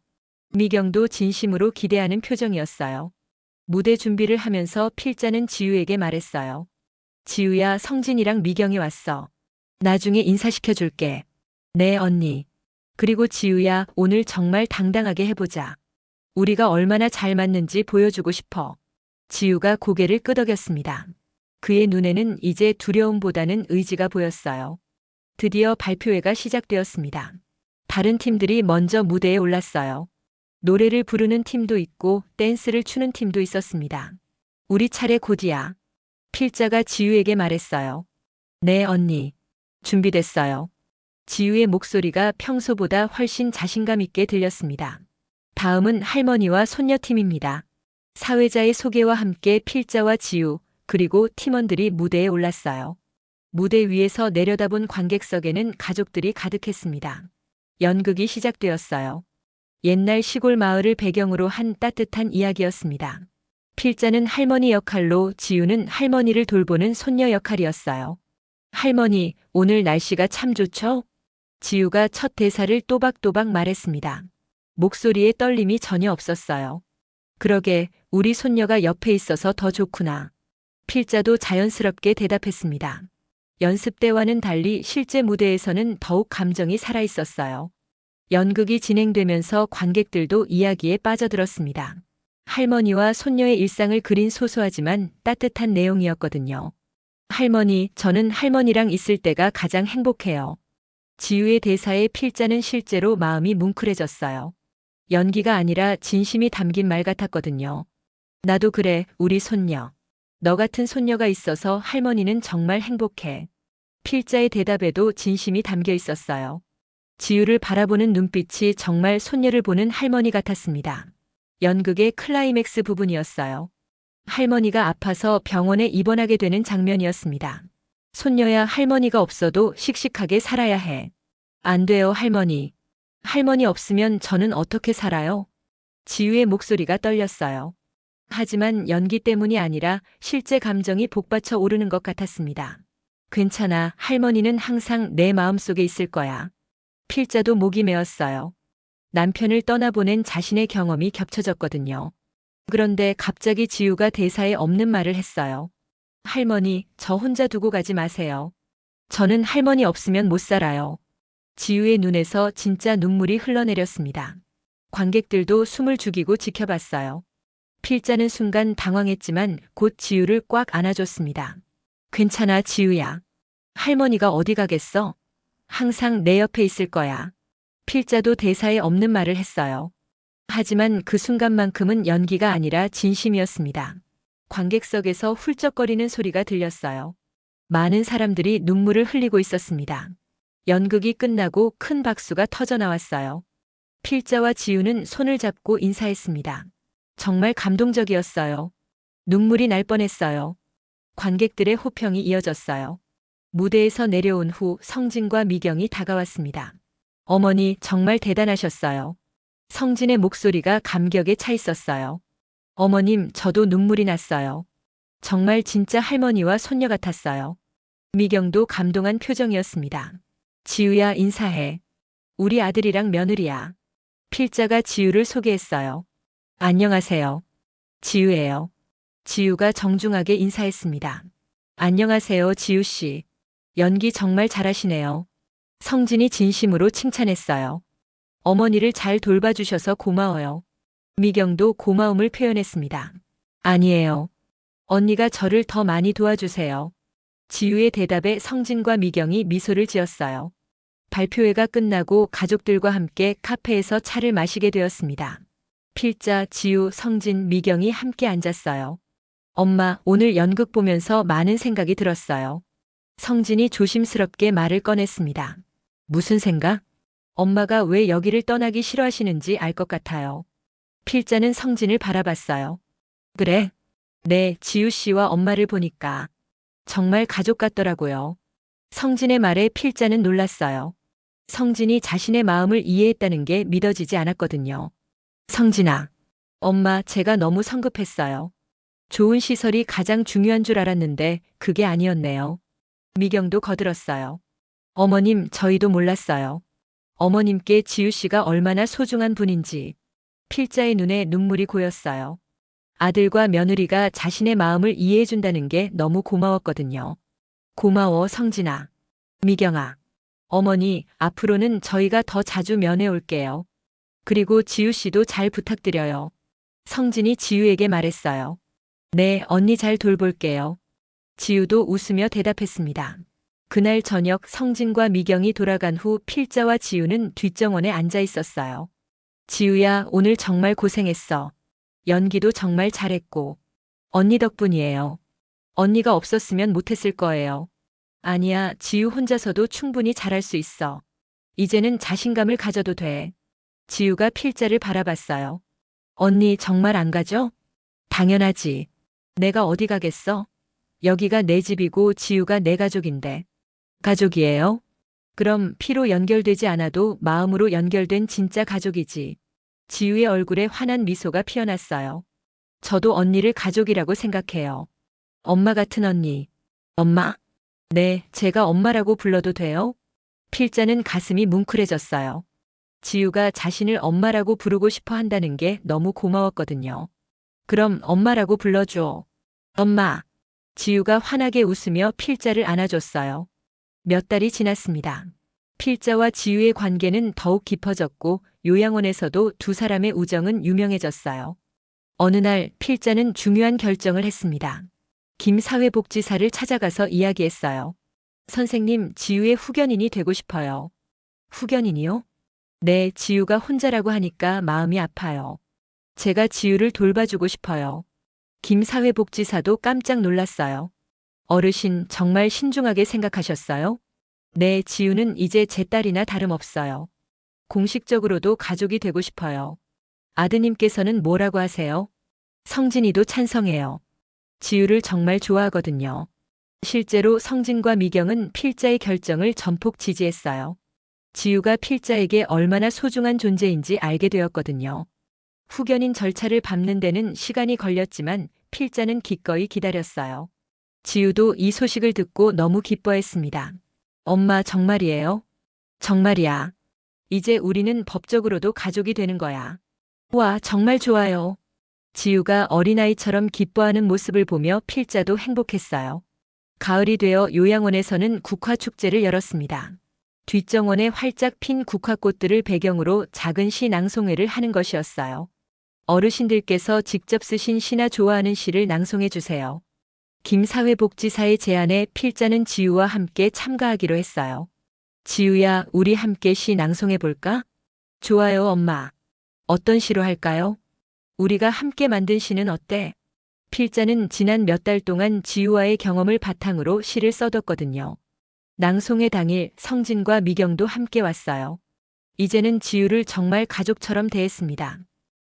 미경도 진심으로 기대하는 표정이었어요. 무대 준비를 하면서 필자는 지우에게 말했어요. 지우야, 성진이랑 미경이 왔어. 나중에 인사시켜 줄게. 네, 언니. 그리고 지우야, 오늘 정말 당당하게 해보자. 우리가 얼마나 잘 맞는지 보여주고 싶어. 지우가 고개를 끄덕였습니다. 그의 눈에는 이제 두려움보다는 의지가 보였어요. 드디어 발표회가 시작되었습니다. 다른 팀들이 먼저 무대에 올랐어요. 노래를 부르는 팀도 있고 댄스를 추는 팀도 있었습니다. 우리 차례 곧이야. 필자가 지우에게 말했어요. 네, 언니. 준비됐어요. 지우의 목소리가 평소보다 훨씬 자신감 있게 들렸습니다. 다음은 할머니와 손녀팀입니다. 사회자의 소개와 함께 필자와 지우, 그리고 팀원들이 무대에 올랐어요. 무대 위에서 내려다본 관객석에는 가족들이 가득했습니다. 연극이 시작되었어요. 옛날 시골 마을을 배경으로 한 따뜻한 이야기였습니다. 필자는 할머니 역할로 지우는 할머니를 돌보는 손녀 역할이었어요. 할머니, 오늘 날씨가 참 좋죠? 지우가 첫 대사를 또박또박 말했습니다. 목소리에 떨림이 전혀 없었어요. 그러게, 우리 손녀가 옆에 있어서 더 좋구나. 필자도 자연스럽게 대답했습니다. 연습 때와는 달리 실제 무대에서는 더욱 감정이 살아 있었어요. 연극이 진행되면서 관객들도 이야기에 빠져들었습니다. 할머니와 손녀의 일상을 그린 소소하지만 따뜻한 내용이었거든요. 할머니, 저는 할머니랑 있을 때가 가장 행복해요. 지우의 대사에 필자는 실제로 마음이 뭉클해졌어요. 연기가 아니라 진심이 담긴 말 같았거든요. 나도 그래, 우리 손녀. 너 같은 손녀가 있어서 할머니는 정말 행복해. 필자의 대답에도 진심이 담겨 있었어요. 지우를 바라보는 눈빛이 정말 손녀를 보는 할머니 같았습니다. 연극의 클라이맥스 부분이었어요. 할머니가 아파서 병원에 입원하게 되는 장면이었습니다. 손녀야, 할머니가 없어도 씩씩하게 살아야 해. 안 돼요, 할머니. 할머니 없으면 저는 어떻게 살아요? 지우의 목소리가 떨렸어요. 하지만 연기 때문이 아니라 실제 감정이 복받쳐 오르는 것 같았습니다. 괜찮아, 할머니는 항상 내 마음속에 있을 거야. 필자도 목이 메었어요. 남편을 떠나보낸 자신의 경험이 겹쳐졌거든요. 그런데 갑자기 지우가 대사에 없는 말을 했어요. 할머니, 저 혼자 두고 가지 마세요. 저는 할머니 없으면 못 살아요. 지우의 눈에서 진짜 눈물이 흘러내렸습니다. 관객들도 숨을 죽이고 지켜봤어요. 필자는 순간 당황했지만 곧 지우를 꽉 안아줬습니다. 괜찮아, 지우야. 할머니가 어디 가겠어? 항상 내 옆에 있을 거야. 필자도 대사에 없는 말을 했어요. 하지만 그 순간만큼은 연기가 아니라 진심이었습니다. 관객석에서 훌쩍거리는 소리가 들렸어요. 많은 사람들이 눈물을 흘리고 있었습니다. 연극이 끝나고 큰 박수가 터져 나왔어요. 필자와 지우는 손을 잡고 인사했습니다. 정말 감동적이었어요. 눈물이 날 뻔했어요. 관객들의 호평이 이어졌어요. 무대에서 내려온 후 성진과 미경이 다가왔습니다. 어머니, 정말 대단하셨어요. 성진의 목소리가 감격에 차 있었어요. 어머님, 저도 눈물이 났어요. 정말 진짜 할머니와 손녀 같았어요. 미경도 감동한 표정이었습니다. 지우야, 인사해. 우리 아들이랑 며느리야. 필자가 지우를 소개했어요. 안녕하세요. 지우예요. 지우가 정중하게 인사했습니다. 안녕하세요, 지우 씨. 연기 정말 잘하시네요. 성진이 진심으로 칭찬했어요. 어머니를 잘 돌봐주셔서 고마워요. 미경도 고마움을 표현했습니다. 아니에요. 언니가 저를 더 많이 도와주세요. 지우의 대답에 성진과 미경이 미소를 지었어요. 발표회가 끝나고 가족들과 함께 카페에서 차를 마시게 되었습니다. 필자, 지우, 성진, 미경이 함께 앉았어요. 엄마, 오늘 연극 보면서 많은 생각이 들었어요. 성진이 조심스럽게 말을 꺼냈습니다. 무슨 생각? 엄마가 왜 여기를 떠나기 싫어하시는지 알 것 같아요. 필자는 성진을 바라봤어요. 그래? 네, 지우 씨와 엄마를 보니까 정말 가족 같더라고요. 성진의 말에 필자는 놀랐어요. 성진이 자신의 마음을 이해했다는 게 믿어지지 않았거든요. 성진아, 엄마, 제가 너무 성급했어요. 좋은 시설이 가장 중요한 줄 알았는데 그게 아니었네요. 미경도 거들었어요. 어머님, 저희도 몰랐어요. 어머님께 지유 씨가 얼마나 소중한 분인지. 필자의 눈에 눈물이 고였어요. 아들과 며느리가 자신의 마음을 이해해준다는 게 너무 고마웠거든요. 고마워, 성진아. 미경아. 어머니, 앞으로는 저희가 더 자주 면회 올게요. 그리고 지유 씨도 잘 부탁드려요. 성진이 지유에게 말했어요. 네, 언니 잘 돌볼게요. 지유도 웃으며 대답했습니다. 그날 저녁 성진과 미경이 돌아간 후 필자와 지유는 뒷정원에 앉아 있었어요. 지유야, 오늘 정말 고생했어. 연기도 정말 잘했고. 언니 덕분이에요. 언니가 없었으면 못했을 거예요. 아니야, 지유 혼자서도 충분히 잘할 수 있어. 이제는 자신감을 가져도 돼. 지유가 필자를 바라봤어요. 언니 정말 안 가죠? 당연하지. 내가 어디 가겠어? 여기가 내 집이고 지유가 내 가족인데. 가족이에요? 그럼 피로 연결되지 않아도 마음으로 연결된 진짜 가족이지. 지유의 얼굴에 환한 미소가 피어났어요. 저도 언니를 가족이라고 생각해요. 엄마 같은 언니. 엄마? 네, 제가 엄마라고 불러도 돼요? 필자는 가슴이 뭉클해졌어요. 지유가 자신을 엄마라고 부르고 싶어 한다는 게 너무 고마웠거든요. 그럼 엄마라고 불러줘. 엄마. 지유가 환하게 웃으며 필자를 안아줬어요. 몇 달이 지났습니다. 필자와 지유의 관계는 더욱 깊어졌고 요양원에서도 두 사람의 우정은 유명해졌어요. 어느 날 필자는 중요한 결정을 했습니다. 김 사회복지사를 찾아가서 이야기했어요. 선생님, 지유의 후견인이 되고 싶어요. 후견인이요? 네, 지유가 혼자라고 하니까 마음이 아파요. 제가 지유를 돌봐주고 싶어요. 김 사회복지사도 깜짝 놀랐어요. 어르신, 정말 신중하게 생각하셨어요? 네, 지유는 이제 제 딸이나 다름없어요. 공식적으로도 가족이 되고 싶어요. 아드님께서는 뭐라고 하세요? 성진이도 찬성해요. 지유를 정말 좋아하거든요. 실제로 성진과 미경은 필자의 결정을 전폭 지지했어요. 지유가 필자에게 얼마나 소중한 존재인지 알게 되었거든요. 후견인 절차를 밟는 데는 시간이 걸렸지만 필자는 기꺼이 기다렸어요. 지유도 이 소식을 듣고 너무 기뻐했습니다. 엄마, 정말이에요? 정말이야. 이제 우리는 법적으로도 가족이 되는 거야. 와, 정말 좋아요. 지유가 어린아이처럼 기뻐하는 모습을 보며 필자도 행복했어요. 가을이 되어 요양원에서는 국화축제를 열었습니다. 뒷정원에 활짝 핀 국화꽃들을 배경으로 작은 시 낭송회를 하는 것이었어요. 어르신들께서 직접 쓰신 시나 좋아하는 시를 낭송해 주세요. 김 사회복지사의 제안에 필자는 지유와 함께 참가하기로 했어요. 지유야, 우리 함께 시 낭송해 볼까? 좋아요, 엄마. 어떤 시로 할까요? 우리가 함께 만든 시는 어때? 필자는 지난 몇 달 동안 지유와의 경험을 바탕으로 시를 써뒀거든요. 낭송회 당일 성진과 미경도 함께 왔어요. 이제는 지유를 정말 가족처럼 대했습니다.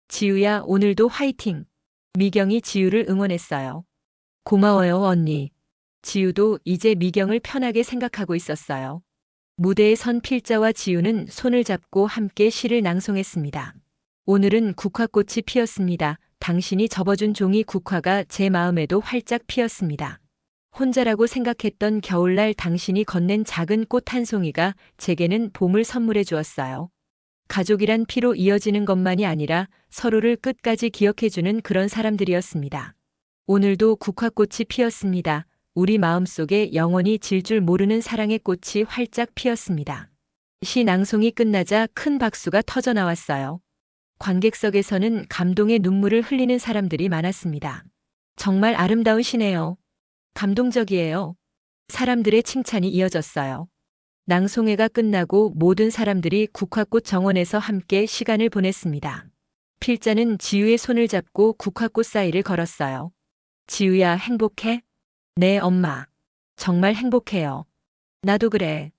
지유야, 오늘도 화이팅! 미경이 지유를 응원했어요. 고마워요, 언니. 지유도 이제 미경을 편하게 생각하고 있었어요. 무대에 선 필자와 지유는 손을 잡고 함께 시를 낭송했습니다. 오늘은 국화꽃이 피었습니다. 당신이 접어준 종이 국화가 제 마음에도 활짝 피었습니다. 혼자라고 생각했던 겨울날 당신이 건넨 작은 꽃 한 송이가 제게는 봄을 선물해 주었어요. 가족이란 피로 이어지는 것만이 아니라 서로를 끝까지 기억해주는 그런 사람들이었습니다. 오늘도 국화꽃이 피었습니다. 우리 마음속에 영원히 질 줄 모르는 사랑의 꽃이 활짝 피었습니다. 시 낭송이 끝나자 큰 박수가 터져 나왔어요. 관객석에서는 감동의 눈물을 흘리는 사람들이 많았습니다. 정말 아름다운 시네요. 감동적이에요. 사람들의 칭찬이 이어졌어요. 낭송회가 끝나고 모든 사람들이 국화꽃 정원에서 함께 시간을 보냈습니다. 필자는 지유의 손을 잡고 국화꽃 사이를 걸었어요. 지유야, 행복해? 네, 엄마. 정말 행복해요. 나도 그래.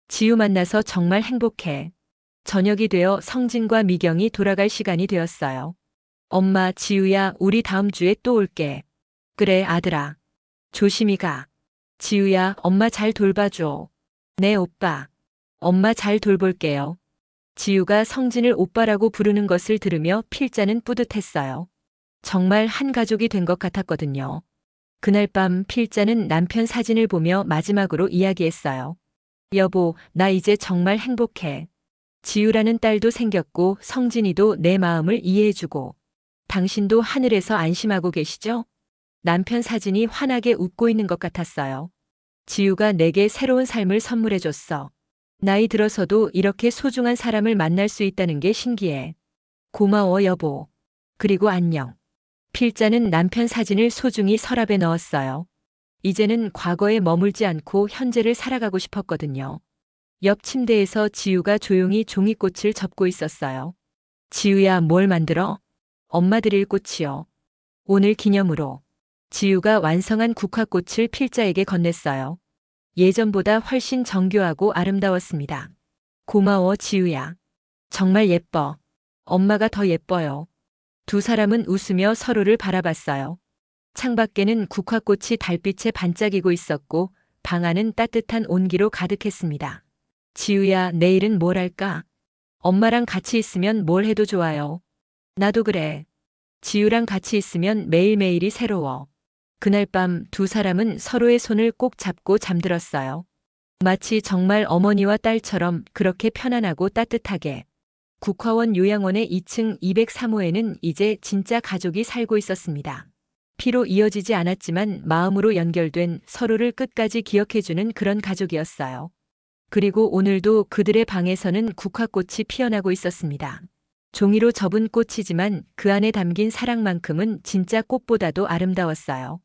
지유 만나서 정말 행복해. 저녁이 되어 성진과 미경이 돌아갈 시간이 되었어요. 엄마, 지유야, 우리 다음 주에 또 올게. 그래, 아들아. 조심히 가. 지유야, 엄마 잘 돌봐줘. 네, 오빠. 엄마 잘 돌볼게요. 지우가 성진을 오빠라고 부르는 것을 들으며 필자는 뿌듯했어요. 정말 한 가족이 된 것 같았거든요. 그날 밤 필자는 남편 사진을 보며 마지막으로 이야기했어요. 여보, 나 이제 정말 행복해. 지우라는 딸도 생겼고 성진이도 내 마음을 이해해주고 당신도 하늘에서 안심하고 계시죠? 남편 사진이 환하게 웃고 있는 것 같았어요. 지우가 내게 새로운 삶을 선물해줬어. 나이 들어서도 이렇게 소중한 사람을 만날 수 있다는 게 신기해. 고마워, 여보. 그리고 안녕. 필자는 남편 사진을 소중히 서랍에 넣었어요. 이제는 과거에 머물지 않고 현재를 살아가고 싶었거든요. 옆 침대에서 지우가 조용히 종이꽃을 접고 있었어요. 지우야, 뭘 만들어? 엄마 드릴 꽃이요. 오늘 기념으로. 지우가 완성한 국화꽃을 필자에게 건넸어요. 예전보다 훨씬 정교하고 아름다웠습니다. 고마워, 지우야. 정말 예뻐. 엄마가 더 예뻐요. 두 사람은 웃으며 서로를 바라봤어요. 창밖에는 국화꽃이 달빛에 반짝이고 있었고 방 안은 따뜻한 온기로 가득했습니다. 지우야, 내일은 뭘 할까? 엄마랑 같이 있으면 뭘 해도 좋아요. 나도 그래. 지우랑 같이 있으면 매일매일이 새로워. 그날 밤 두 사람은 서로의 손을 꼭 잡고 잠들었어요. 마치 정말 어머니와 딸처럼 그렇게 편안하고 따뜻하게. 국화원 요양원의 2층 203호에는 이제 진짜 가족이 살고 있었습니다. 피로 이어지지 않았지만 마음으로 연결된 서로를 끝까지 기억해주는 그런 가족이었어요. 그리고 오늘도 그들의 방에서는 국화꽃이 피어나고 있었습니다. 종이로 접은 꽃이지만 그 안에 담긴 사랑만큼은 진짜 꽃보다도 아름다웠어요.